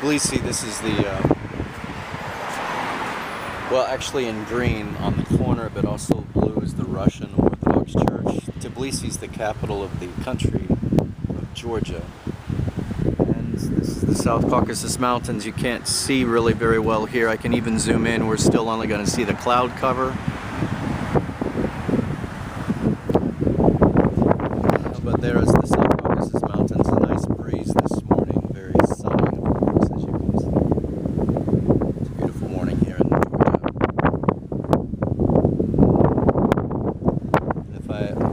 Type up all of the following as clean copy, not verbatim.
Tbilisi, this is the, well, actually in green on the corner, but also blue is the Russian Orthodox Church. Tbilisi is the capital of the country of Georgia. And this is the South Caucasus Mountains. You can't see really very well here. I can even zoom in. We're still only going to see the cloud cover. But there is the South Caucasus Mountains. A nice breeze this morning. Very sunny, of course, as you can see. It's a beautiful morning here in Georgia.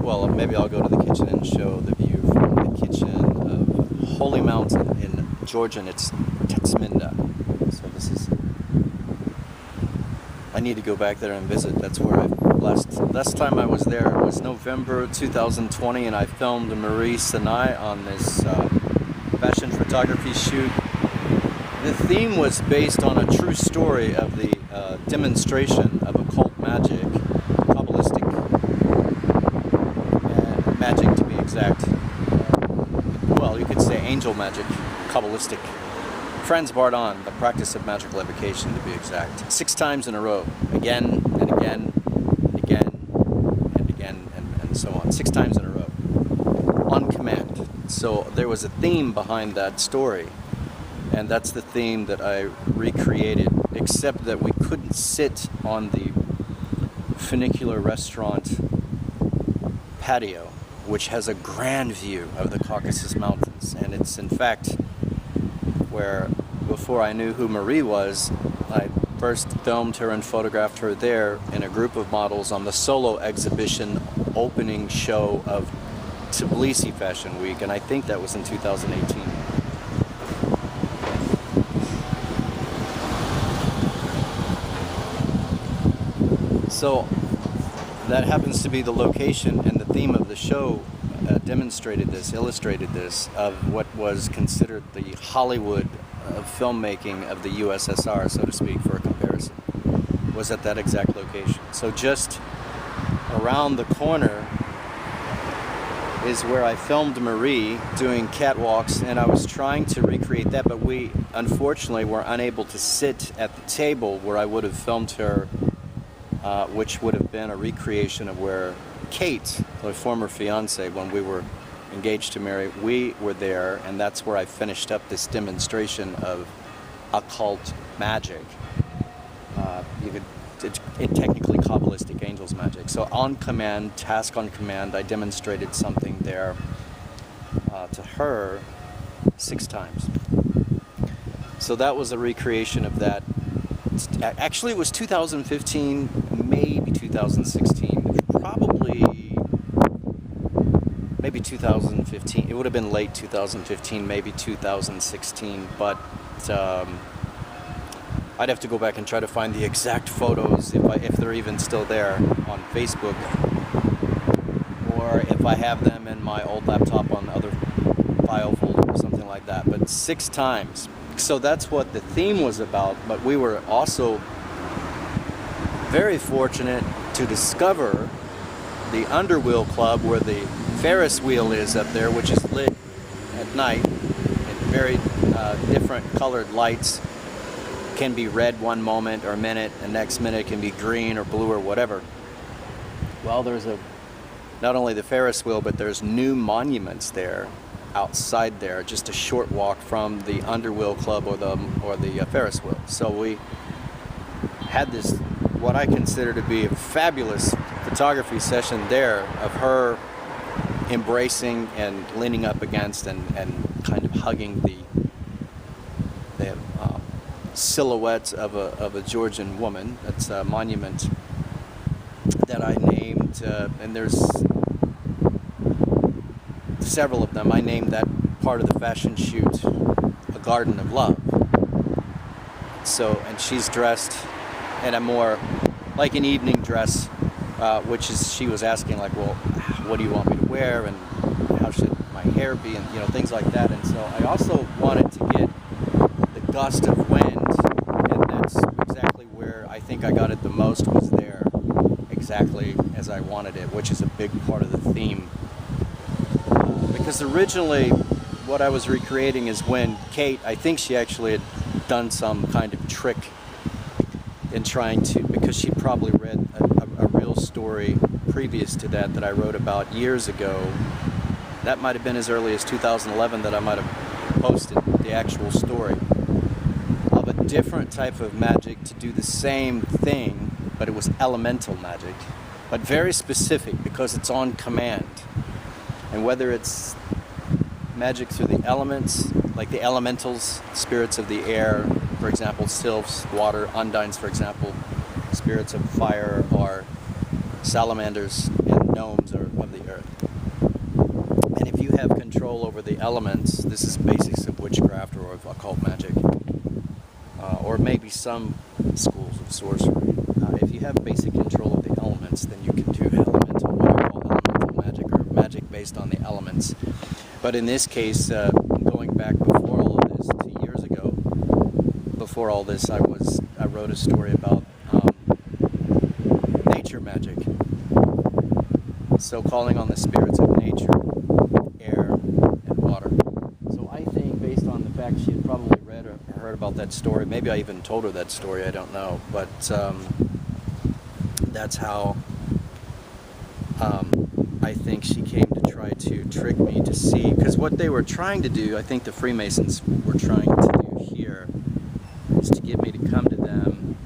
Well, maybe I'll go to the kitchen and show the view from the kitchen of Holy Mountain in Georgia, and it's Tbilisi. So this is... I need to go back there and visit. That's where last time I was there was November 2020, and I filmed Marie Sinai on this fashion photography shoot. The theme was based on a true story of the demonstration of occult magic, Kabbalistic magic to be exact. Well, you could say angel magic, Kabbalistic. Transbardon, the practice of magical evocation to be exact. 6 times in a row, again and again and again and again and so on. 6 times in a row, on command. So there was a theme behind that story, and that's the theme that I recreated, except that we couldn't sit on the funicular restaurant patio, which has a grand view of the Caucasus Mountains, and it's in fact where, before I knew who Marie was, I first filmed her and photographed her there in a group of models on the solo exhibition opening show of Tbilisi Fashion Week, and I think that was in 2018. So that happens to be the location, and the theme of the show illustrated this, of what was considered the Hollywood of filmmaking of the USSR, so to speak, for a comparison, was at that exact location. So just around the corner is where I filmed Marie doing catwalks, and I was trying to recreate that, but we unfortunately were unable to sit at the table where I would have filmed her, which would have been a recreation of where Kate, my former fiance, when we were engaged to marry, we were there, and that's where I finished up this demonstration of occult magic. It technically Kabbalistic angels magic. So on command, task on command, I demonstrated something there to her 6 times. So that was a recreation of that. Actually, it was 2015, maybe 2016. Maybe 2015. It would have been late 2015, maybe 2016, but I'd have to go back and try to find the exact photos if they're even still there on Facebook, or if I have them in my old laptop on other file folder or something like that. But 6 times. So that's what the theme was about, but we were also very fortunate to discover the Underwheel Club, where the Ferris wheel is up there, which is lit at night in very different colored lights. Can be red one moment or minute, and next minute can be green or blue or whatever. Well, there's not only the Ferris wheel, but there's new monuments there, outside there, just a short walk from the Underwheel Club or the Ferris wheel. So we had this, what I consider to be a fabulous photography session there of her embracing and leaning up against and kind of hugging the silhouette of a Georgian woman. That's a monument that I named, and there's several of them. I named that part of the fashion shoot a Garden of Love. So, and she's dressed in a more like an evening dress, which is, she was asking like, well, what do you want me to wear, and how should my hair be, and things like that. And so I also wanted to get the gust of wind, and that's exactly where I think I got it the most, was there exactly as I wanted it, which is a big part of the theme. Because originally what I was recreating is when Kate, I think she actually had done some kind of trick in trying to, because she'd probably read a real story previous to that I wrote about years ago. That might have been as early as 2011 that I might have posted the actual story of a different type of magic to do the same thing, but it was elemental magic, but very specific because it's on command. And whether it's magic through the elements, like the elementals, spirits of the air, for example, sylphs, water, undines, for example, spirits of fire, or salamanders and gnomes are of the earth. And if you have control over the elements, this is basics of witchcraft or of occult magic, or maybe some schools of sorcery. If you have basic control of the elements, then you can do elemental, what I call elemental magic, or magic based on the elements. But in this case, going back before all of this, 2 years ago, before all this, I wrote a story about nature magic. So calling on the spirits of nature, air, and water. So I think, based on the fact she had probably read or heard about that story, maybe I even told her that story, I don't know, but that's how I think she came to try to trick me to see, because what they were trying to do, I think the Freemasons were trying to do here, is to get me to come to them,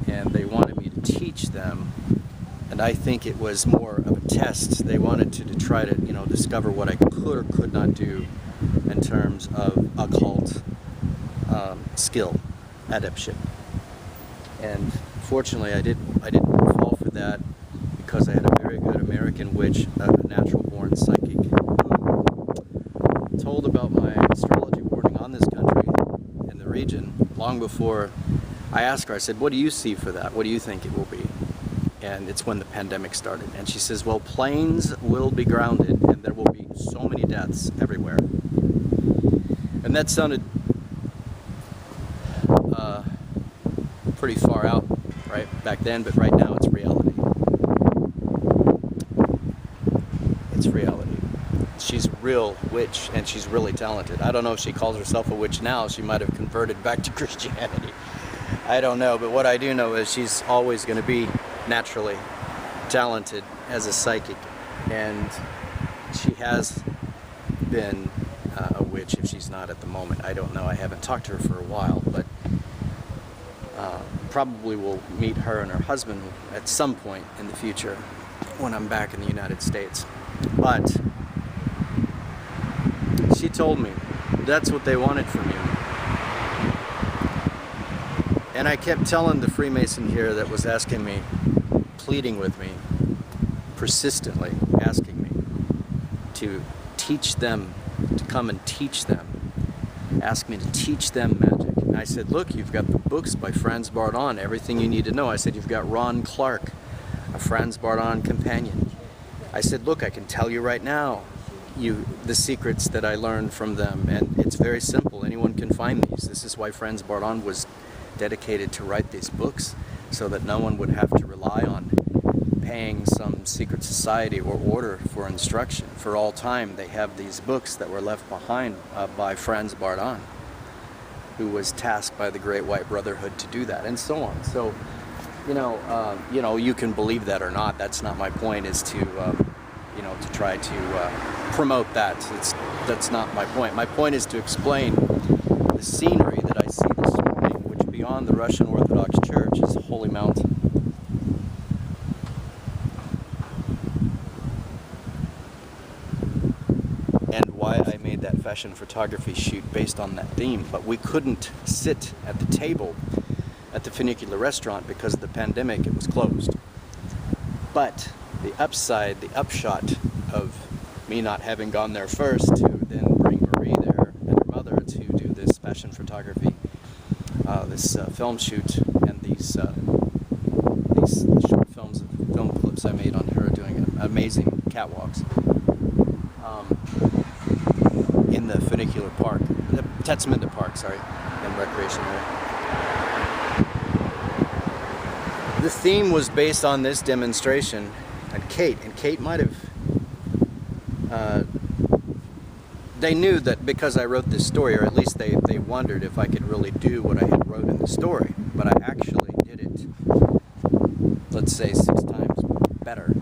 and they wanted me to teach them, and I think it was more of a test. They wanted to try to, discover what I could or could not do in terms of occult skill, adeptship. And fortunately, I didn't fall for that, because I had a very good American witch, a natural-born psychic, who told about my astrology warning on this country, in the region, long before I asked her. I said, what do you see for that? What do you think it will be? And it's when the pandemic started. And she says, well, planes will be grounded, and there will be so many deaths everywhere. And that sounded pretty far out, right, back then, but right now it's reality. It's reality. She's a real witch, and she's really talented. I don't know if she calls herself a witch now. She might have converted back to Christianity. I don't know, but what I do know is she's always going to be naturally talented as a psychic, and she has been a witch, if she's not at the moment. I don't know. I haven't talked to her for a while, but probably will meet her and her husband at some point in the future when I'm back in the United States. But she told me that's what they wanted from you. And I kept telling the Freemason here that was asking me, pleading with me, persistently asking me to teach them, to come and teach them, ask me to teach them magic. And I said, look, you've got the books by Franz Bardon, everything you need to know. I said, you've got Ron Clark, a Franz Bardon companion. I said, look, I can tell you right now the secrets that I learned from them, and it's very simple. Anyone can find these. This is why Franz Bardon was dedicated to write these books, so that no one would have to rely on paying some secret society or order for instruction. For all time, they have these books that were left behind by Franz Bardon, who was tasked by the Great White Brotherhood to do that, and so on. So, you can believe that or not. That's not my point, is to, to try to promote that. That's not my point. My point is to explain the scenery that I see this morning, which beyond the Russian Orthodox Church is a holy mountain. And why I made that fashion photography shoot based on that theme. But we couldn't sit at the table at the funicular restaurant because of the pandemic. It was closed. But the upshot of me not having gone there first, to then bring Marie there and her mother to do this fashion photography, this film shoot, and these short film clips I made on her doing amazing catwalks in the funicular park, the Tetsminda Park, and recreation area. The theme was based on this demonstration, and Kate might have they knew that because I wrote this story, or at least they wondered if I could really do what I had wrote in the story. But I actually did it, let's say, 6 times better.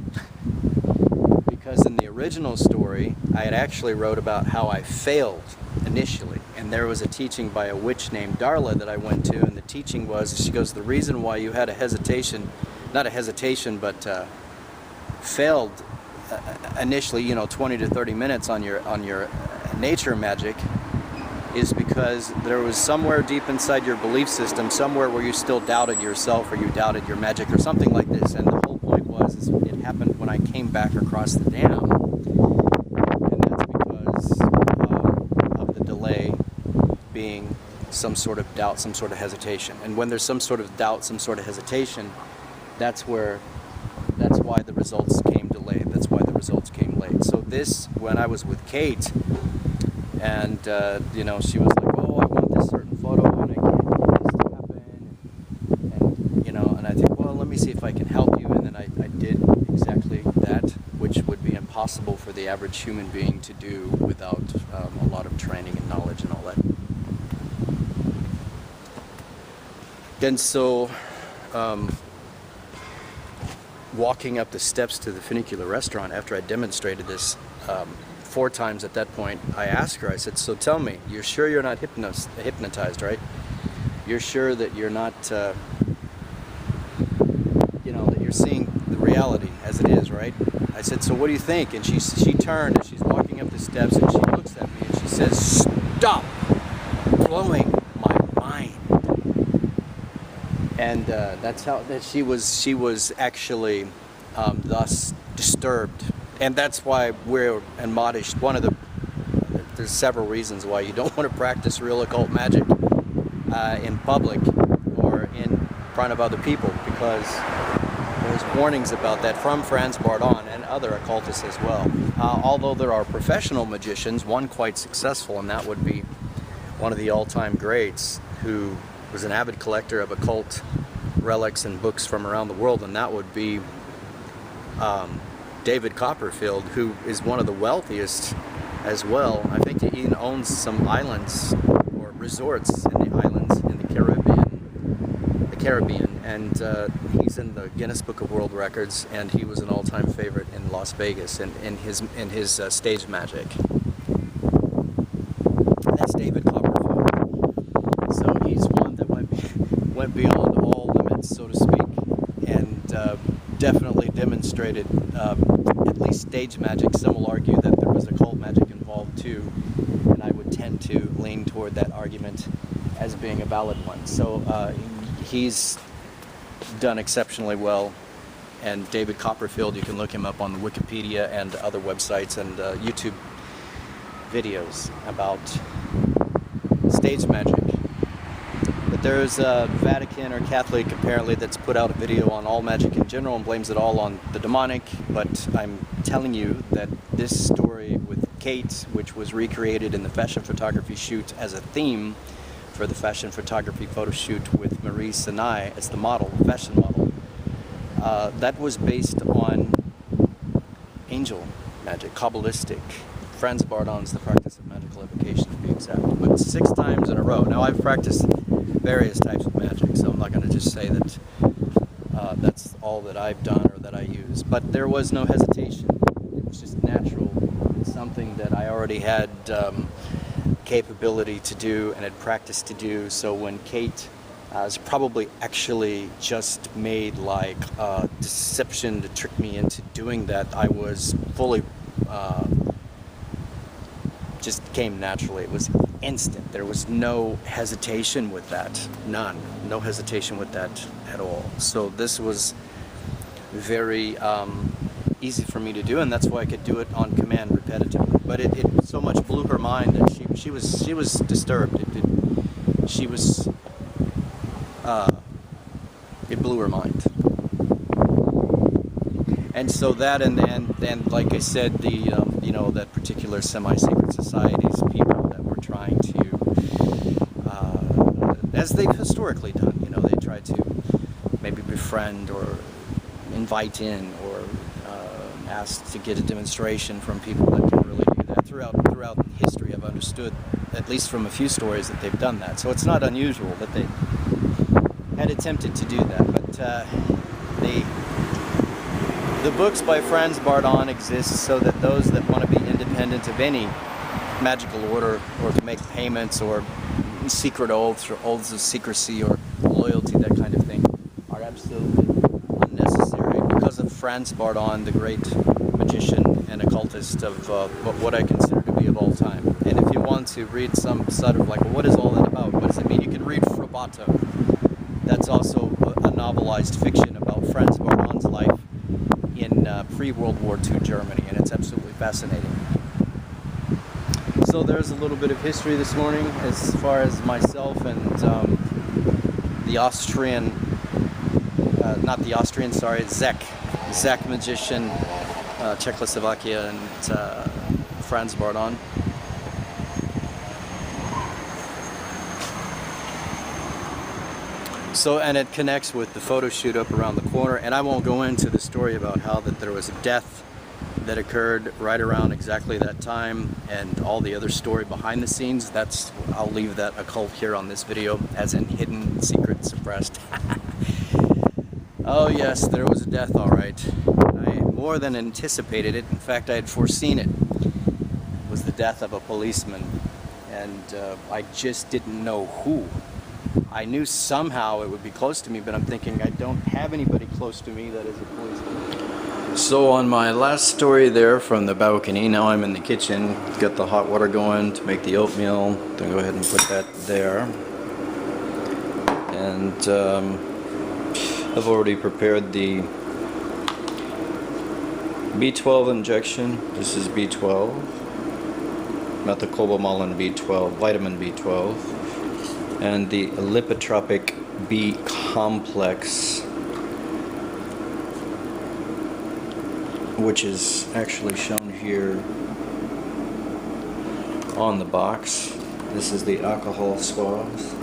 Because in the original story, I had actually wrote about how I failed initially. And there was a teaching by a witch named Darla that I went to, and the teaching was, she goes, the reason why you had a hesitation, not a hesitation, but failed initially, 20 to 30 minutes on your nature magic, is because there was somewhere deep inside your belief system, somewhere where you still doubted yourself, or you doubted your magic, or something like this. And the whole point was, it happened when I came back across the dam, and that's because of the delay being some sort of doubt, some sort of hesitation. And when there's some sort of doubt, some sort of hesitation, that's why the results came delayed. That's why the results came late. So this, when I was with Kate, and she was like, oh, I want this certain photo, and I can't get this to happen, and I think, well, let me see if I can help you. And then I did exactly that, which would be impossible for the average human being to do without a lot of training and knowledge and all that. And so walking up the steps to the funicular restaurant after I demonstrated this 4 times at that point, I asked her, I said, so tell me, you're sure you're not hypnotized, right? You're sure that you're not, that you're seeing the reality as it is, right? I said, so what do you think? And she turned, and she's walking up the steps, and she looks at me, and she says, stop blowing my mind. And that's how that she was actually thus disturbed. And that's why we're admonished. There's several reasons why you don't want to practice real occult magic in public or in front of other people, because there's warnings about that from Franz Bardon and other occultists as well. Although there are professional magicians, one quite successful, and that would be one of the all-time greats, who was an avid collector of occult relics and books from around the world, and that would be David Copperfield, who is one of the wealthiest as well. I think he even owns some islands or resorts in the islands in the Caribbean, and he's in the Guinness Book of World Records, and he was an all-time favorite in Las Vegas and in his stage magic. That's David Copperfield. So he's one that went beyond all limits, so to speak, and definitely demonstrated at least stage magic. Some will argue that there was occult magic involved too, and I would tend to lean toward that argument as being a valid one. So he's done exceptionally well, and David Copperfield, you can look him up on the Wikipedia and other websites and YouTube videos about stage magic. But there's a Vatican or Catholic apparently that's put out a video on all magic in general and blames it all on the demonic, but I'm telling you that this story with Kate, which was recreated in the fashion photography shoot as a theme for the fashion photography photo shoot with Maurice and I as the model, the fashion model, that was based on angel magic, Kabbalistic. Franz Bardon's The Practice of Magical Evocation, to be exact, but 6 times in a row. Now, I've practiced various types of magic, so I'm not going to just say that that's all that I've done or that I use. But there was no hesitation. It was just natural. It's something that I already had capability to do and had practiced to do. So when Kate was probably actually just made like deception to trick me into doing that, I was fully just came naturally. It was instant. There was no hesitation with that. None. No hesitation with that at all. So this was very easy for me to do, and that's why I could do it on command repetitively. But it so much blew her mind that she was disturbed. It blew her mind. And so that and like I said, the that particular semi-secret societies, people that were trying to, as they've historically done, they try to maybe befriend or invite in or ask to get a demonstration from people that can really do that throughout history. understood, at least from a few stories, that they've done that. So it's not unusual that they had attempted to do that. But the books by Franz Bardon exist so that those that want to be independent of any magical order, or to make payments or secret oaths or oaths of secrecy or loyalty, that kind of thing, are absolutely unnecessary, because of Franz Bardon, the great magician and occultist of what I consider to be of all time. And if you want to read some sort of like, well, what is all that about? What does it mean? You can read Frabato. That's also a novelized fiction about Franz Bardon's life in pre-World War II Germany, and it's absolutely fascinating. So there's a little bit of history this morning as far as myself and the Austrian, not the Austrian, sorry, Czech magician, Czechoslovakia, and Franz Bardon. So, and it connects with the photo shoot up around the corner, and I won't go into the story about how that there was a death that occurred right around exactly that time, and all the other story behind the scenes. That's, I'll leave that occult here on this video, as in hidden, secret, suppressed. Oh yes, there was a death, all right. I more than anticipated it. In fact, I had foreseen it. It was the death of a policeman, and I just didn't know who. I knew somehow it would be close to me, but I'm thinking I don't have anybody close to me that is a policeman. So on my last story there from the balcony, now I'm in the kitchen, got the hot water going to make the oatmeal. Then go ahead and put that there. And I've already prepared the B12 injection. This is B12, methylcobalamin B12, vitamin B12. And the lipotropic B complex, which is actually shown here on the box. This is the alcohol swabs.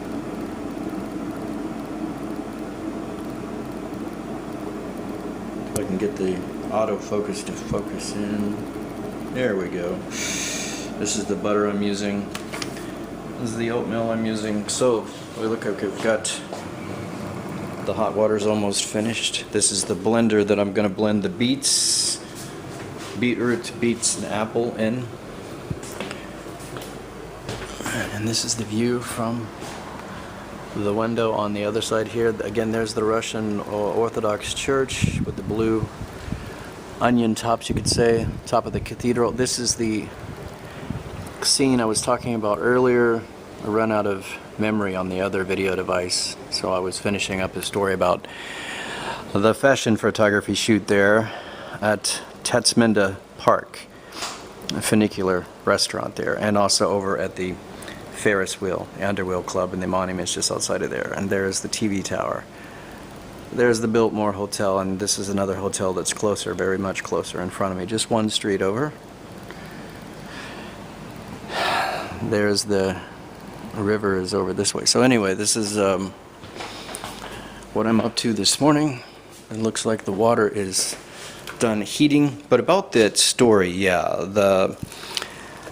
If I can get the autofocus to focus in. There we go. This is the butter I'm using. This is the oatmeal I'm using. So we look, okay, we've got the hot water's almost finished. This is the blender that I'm going to blend the beets, beetroot, beets, and apple in. And this is the view from the window on the other side here. Again, there's the Russian Orthodox Church with the blue onion tops, you could say, top of the cathedral. This is the scene I was talking about earlier. I ran out of memory on the other video device, so I was finishing up a story about the fashion photography shoot there at Tatsminda Park, a funicular restaurant there, and also over at the Ferris wheel, Underwheel Club, and the monument's just outside of there. And there's the TV tower. There's the Biltmore Hotel, and this is another hotel that's closer, very much closer in front of me, just one street over. There's the river is over this way. So anyway, this is what I'm up to this morning. It looks like the water is done heating. But about that story, yeah, the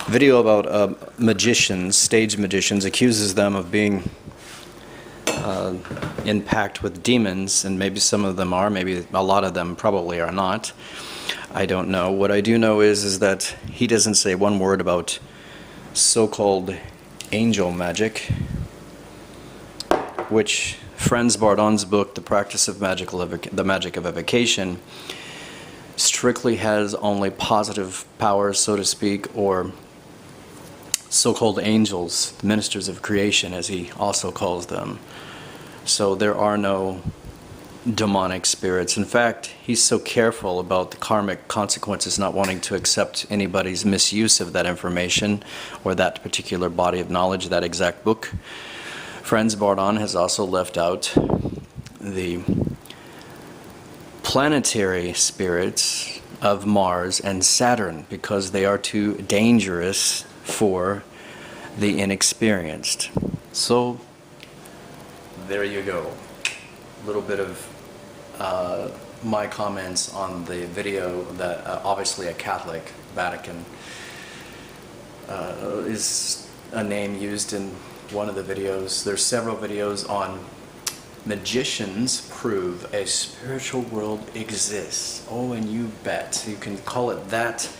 video about magicians, stage magicians, accuses them of being in pact with demons, and maybe some of them are, maybe a lot of them probably are not. I don't know. What I do know is that he doesn't say one word about so-called angel magic, which Franz Bardon's book, The Practice of the Magic of Evocation, strictly has only positive powers, so to speak, or so-called angels, ministers of creation, as he also calls them. So there are no demonic spirits. In fact, he's so careful about the karmic consequences, not wanting to accept anybody's misuse of that information or that particular body of knowledge, that exact book. Franz Bardon has also left out the planetary spirits of Mars and Saturn because they are too dangerous for the inexperienced. So there you go. A little bit of my comments on the video that obviously a Catholic Vatican is a name used in one of the videos. There's several videos on magicians prove a spiritual world exists. Oh, and you bet. You can call it that,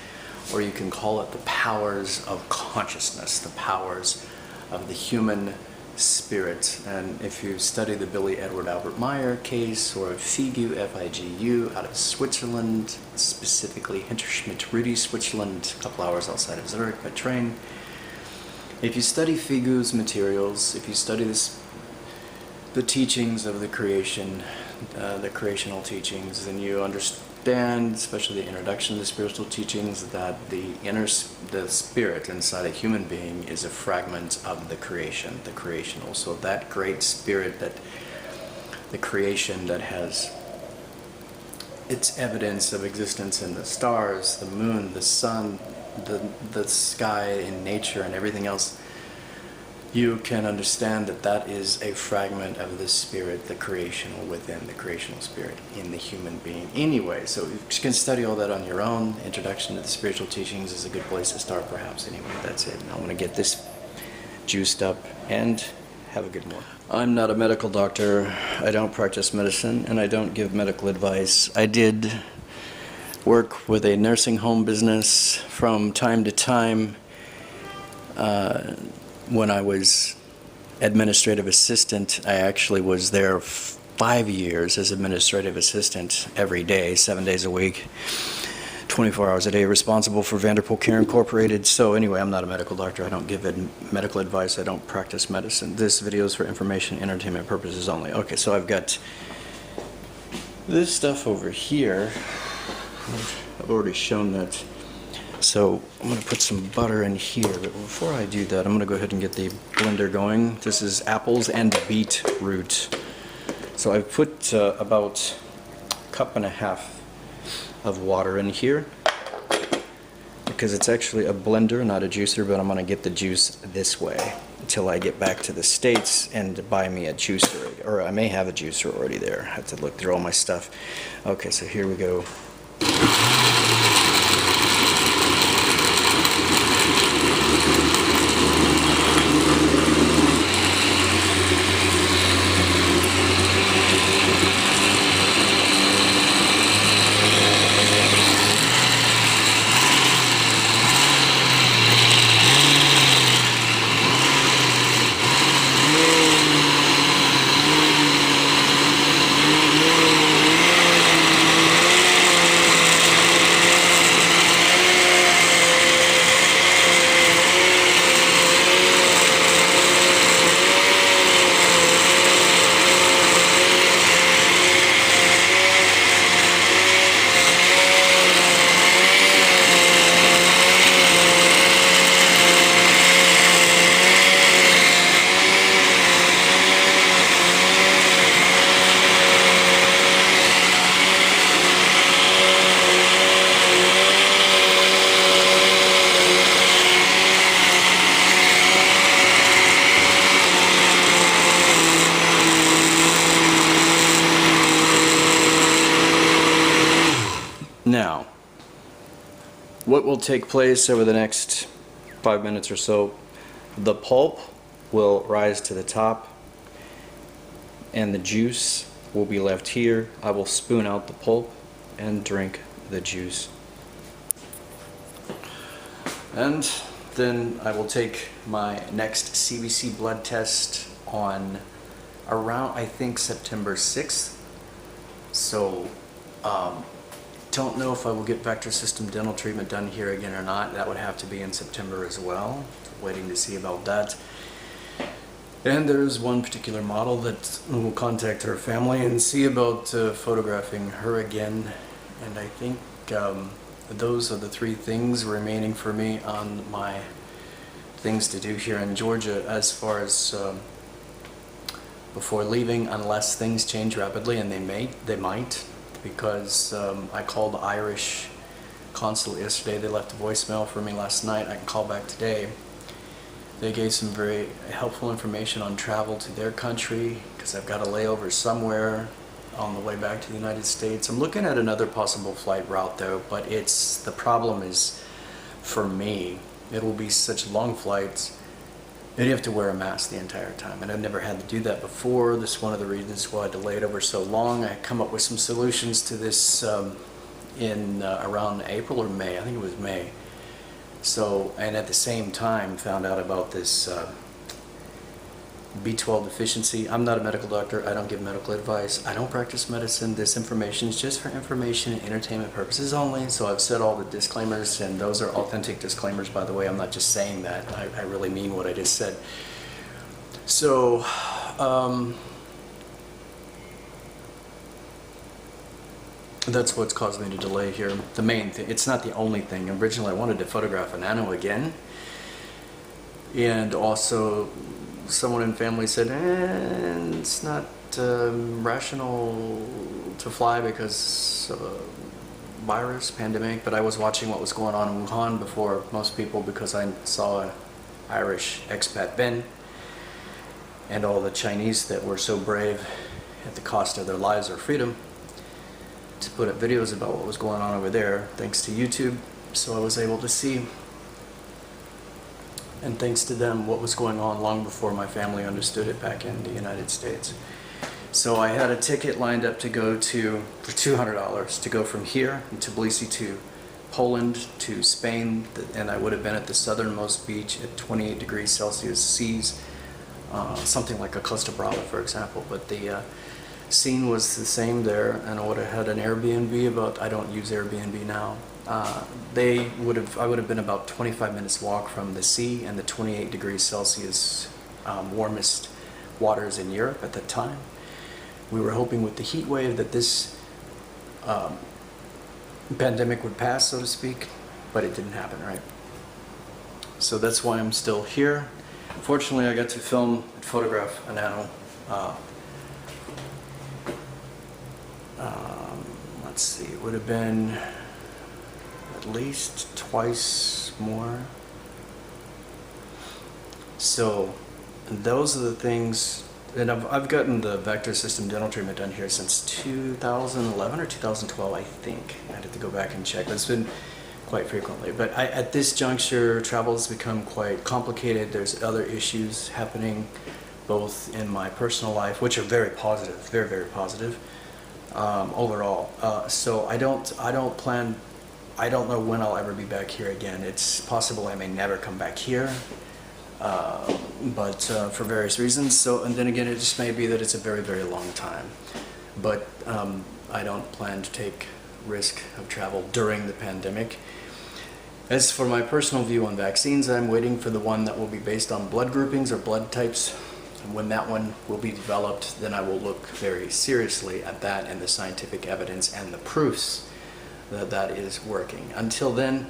or you can call it the powers of consciousness, the powers of the human spirit. And if you study the Billy Edward Albert Meyer case, or Figu, F-I-G-U, out of Switzerland, specifically Hinterschmidt-Rudi, Switzerland, a couple hours outside of Zurich by train. If you study Figu's materials, if you study the teachings of the creation, the creational teachings, then you understand, especially the introduction to the spiritual teachings, that the spirit inside a human being is a fragment of the creation, the creational. So that great spirit, that the creation that has its evidence of existence in the stars, the moon, the sun, the sky, in nature, and everything else, you can understand that that is a fragment of the spirit, the creational within, the creational spirit in the human being. Anyway, so you can study all that on your own. Introduction to the Spiritual Teachings is a good place to start, perhaps. Anyway, that's it. Now I'm going to get this juiced up and have a good morning. I'm not a medical doctor. I don't practice medicine, and I don't give medical advice. I did work with a nursing home business from time to time. When I was administrative assistant, I actually was there 5 years as administrative assistant every day, 7 days a week, 24 hours a day, responsible for Vanderpool Care Incorporated. So anyway, I'm not a medical doctor. I don't give medical advice. I don't practice medicine. This video is for information, entertainment purposes only. Okay, so I've got this stuff over here. I've already shown that. So I'm going to put some butter in here, but before I do that, I'm going to go ahead and get the blender going. This is apples and beetroot. So I've put about a cup and a half of water in here, because it's actually a blender, not a juicer, but I'm going to get the juice this way until I get back to the States and buy me a juicer, or I may have a juicer already there. I have to look through all my stuff. Okay, so here we go. Now, what will take place over the next 5 minutes or so, the pulp will rise to the top and the juice will be left here. I will spoon out the pulp and drink the juice. And then I will take my next CBC blood test on around, I think, September 6th. So, don't know if I will get vector system dental treatment done here again or not. That would have to be in September as well. Waiting to see about that. And there's one particular model that will contact her family and see about photographing her again. And I think those are the 3 things remaining for me on my things to do here in Georgia as far as before leaving, unless things change rapidly, and they might. Because I called the Irish consulate yesterday. They left a voicemail for me last night. I can call back today. They gave some very helpful information on travel to their country, because I've got a layover somewhere on the way back to the United States. I'm looking at another possible flight route though, but the problem is, for me, it will be such long flights that you have to wear a mask the entire time. And I've never had to do that before. This is one of the reasons why I delayed over so long. I come up with some solutions to this in around April or May. I think it was May. So, and at the same time found out about this B12 deficiency. I'm not a medical doctor. I don't give medical advice. I don't practice medicine. This information is just for information and entertainment purposes only. So I've said all the disclaimers, and those are authentic disclaimers, by the way. I'm not just saying that. I really mean what I just said. So, that's what's caused me to delay here. The main thing, it's not the only thing. Originally I wanted to photograph a nano again, and also someone in family said, it's not rational to fly because of a virus, pandemic, but I was watching what was going on in Wuhan before most people because I saw an Irish expat Ben and all the Chinese that were so brave at the cost of their lives or freedom to put up videos about what was going on over there, thanks to YouTube. So I was able to see, and thanks to them, what was going on long before my family understood it back in the United States. So I had a ticket lined up to go to, for $200, to go from here in Tbilisi to Poland to Spain, and I would have been at the southernmost beach at 28 degrees Celsius seas, something like a Costa Brava, for example. But the scene was the same there, and I would have had an Airbnb about, I don't use Airbnb now. I would have been about 25 minutes walk from the sea and the 28 degrees Celsius warmest waters in Europe at that time. We were hoping with the heat wave that this pandemic would pass, so to speak, but it didn't happen, right? So that's why I'm still here. Fortunately, I got to film and photograph a nano. Let's see, it would have been at least twice more. So those are the things, and I've gotten the vector system dental treatment done here since 2011 or 2012, I think. I had to go back and check, but it's been quite frequently. But at this juncture, travel has become quite complicated. There's other issues happening both in my personal life, which are very positive, very, very positive. Overall, so I don't know when I'll ever be back here again. It's possible I may never come back here, but for various reasons. So, and then again, it just may be that it's a very, very long time. But I don't plan to take risk of travel during the pandemic. As for my personal view on vaccines, I'm waiting for the one that will be based on blood groupings or blood types. And when that one will be developed, then I will look very seriously at that and the scientific evidence and the proofs that that is working. Until then,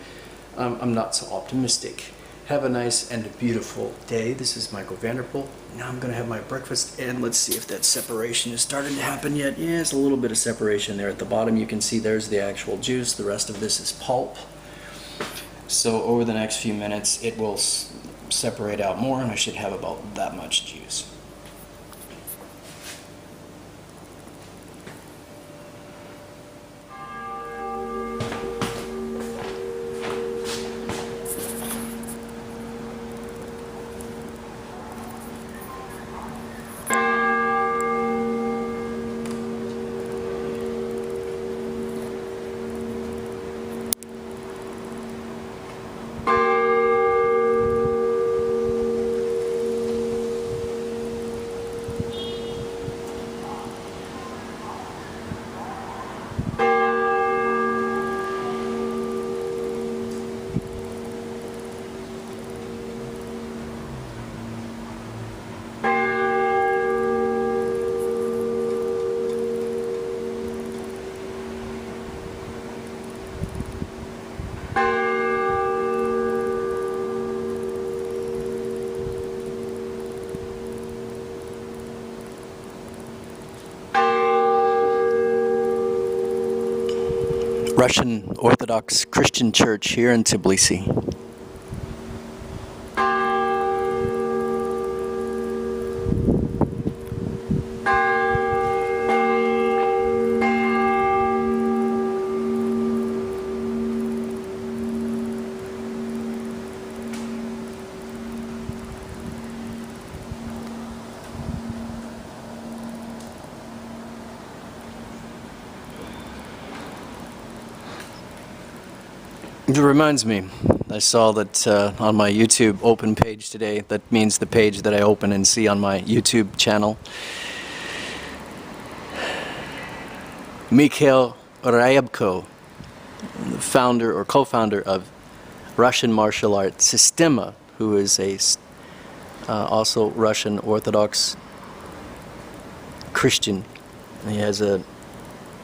I'm not so optimistic. Have a nice and beautiful day. This is Michael Vanderpool. Now I'm going to have my breakfast, and let's see if that separation is starting to happen yet. Yeah, it's a little bit of separation there at the bottom. You can see there's the actual juice. The rest of this is pulp. So over the next few minutes, it will separate out more, and I should have about that much juice. Russian Orthodox Christian Church here in Tbilisi. It reminds me, I saw that on my YouTube open page today. That means the page that I open and see on my YouTube channel. Michael Vanderpool, the founder or co-founder of Russian martial art Systema, who is a also Russian Orthodox Christian. He has a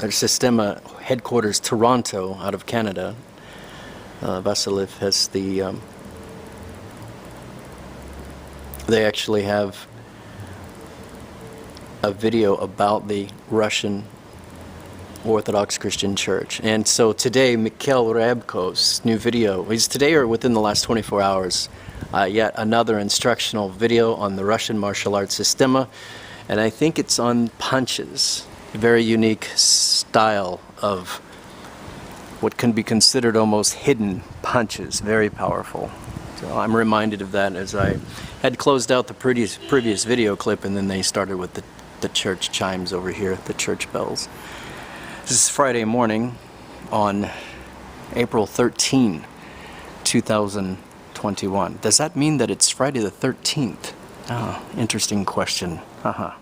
Systema headquarters Toronto, out of Canada. Vasiliev has the they actually have a video about the Russian Orthodox Christian Church. And so today, Michael Vanderpool's new video is today, or within the last 24 hours, yet another instructional video on the Russian martial arts Systema, and I think it's on punches. A very unique style of what can be considered almost hidden punches, very powerful. So I'm reminded of that as I had closed out the previous video clip, and then they started with the church chimes over here, the church bells. This is Friday morning on April 13, 2021. Does that mean that it's Friday the 13th? Oh, interesting question. Haha.